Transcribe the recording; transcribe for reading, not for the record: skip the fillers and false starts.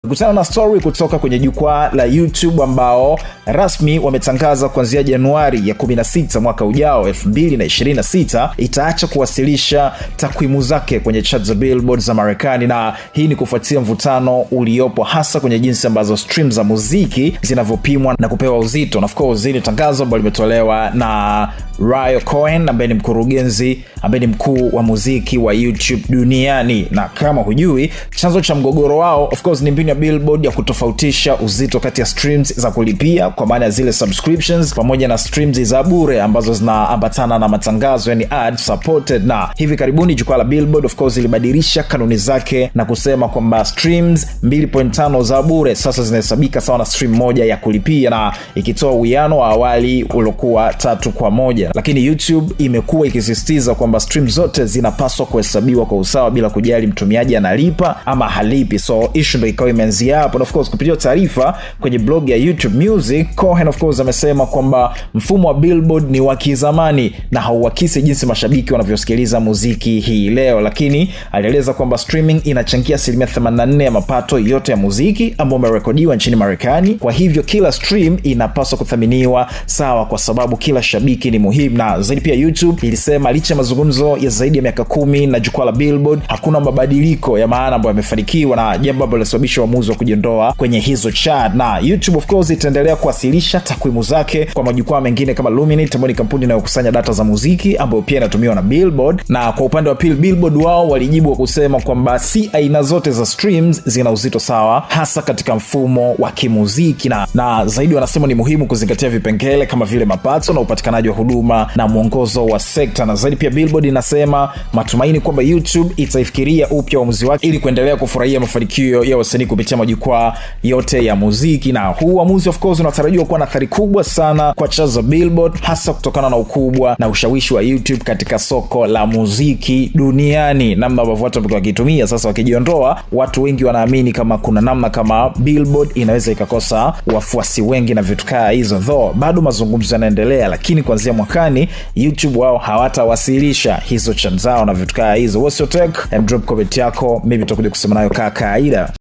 Kutana na story kutoka kwenye jukwaa la YouTube ambao rasmi wametangaza kuanzia Januari ya 16 mwaka ujao 2026 itaacha kuwasilisha takwimu zake kwenye chart za Billboard za Marekani, na hii ni kufuatia mvutano uliopo hasa kwenye jinsi ambazo streams za muziki zinavyopimwa na kupewa uzito. Na of course hili tangazo ambalo limetolewa na Ryan Cohen ambaye ni mkurugenzi ambaye ni mkuu wa muziki wa YouTube duniani. Na kama hujui, chanzo cha mgogoro wao of course ni mbinu ya Billboard ya kutofautisha uzito kati ya streams za kulipia kwa maana ya zile subscriptions pamoja na streams za bure ambazo zinaambatana na matangazo, yani ad supported. Na hivi karibuni jukwaa la Billboard of course ilibadilisha kanuni zake na kusema kwamba streams 2.5 za bure sasa zinahesabika sawa na stream moja ya kulipia, na ikitoa uwiano wa awali uliokuwa 3:1. Lakini YouTube imekuwa ikisisitiza kwamba stream zote zinapaswa kuhesabiwa kwa usawa bila kujali mtumiaji analipa ama halipi. So issue ndio ikawa imeanzia hapo. Of course kupitia taarifa kwenye blog ya YouTube Music, Cohen of course amesema kwamba mfumo wa Billboard ni wa kizamani na hauakisi jinsi mashabiki wanavyosikiliza muziki hii leo, lakini alieleza kwamba streaming inachangia 84% ya mapato yote ya muziki ambao umerekodiwa nchini Marekani. Kwa hivyo kila stream inapaswa kuthaminiwa sawa kwa sababu kila shabiki ni muhimu. Na zaidi pia YouTube ilisema licha ya mazungumzo ya zaidi ya miaka 10 na jukwaa la Billboard, hakuna mabadiliko ya maana ambayo yamefanikiwa, na jambo ambalo lilisababisha uamuzi wa kujiondoa kwenye hizo chart. Na YouTube of course itaendelea kuwasilisha takwimu zake kwa majukwaa mengine kama Luminate ambayo ni kampuni inayokusanya data za muziki ambayo pia inatumiwa na Billboard. Na kwa upande wa pili, Billboard wao walijibu kwa kusema kwamba si aina zote za streams zina uzito sawa hasa katika mfumo wa kimuziki, na zaidi wanasema ni muhimu kuzingatia vipengele kama vile mapato na upatikanaji wa huduma na mwongozo wa sekta. Na zaidi pia Billboard inasema matumaini kwamba YouTube itaifikiria upya uamuzi wake ili kuendelea kufurahia mafanikio ya wasanii kupitia majukwaa yote ya muziki. Na huu uamuzi of course unatarajiwa kuwa na athari kubwa sana kwa chart za Billboard, hasa kutokana na ukubwa na ushawishi wa YouTube katika soko la muziki duniani. Namna ambavyo watu wamekuwa wakitumia sasa wakijiondoa, watu wengi wanaamini kama kuna namna kama Billboard inaweza ikakosa wafuasi wengi na vitu kama hizo. Though bado mazungumzo yanaendelea, lakini kuanzia mwakani YouTube wao hawatawasilisha hizo chart zao na vitu kama hizo. What's your take? Drop comment yako, maybe tutakuja kusema nayo kama kawaida.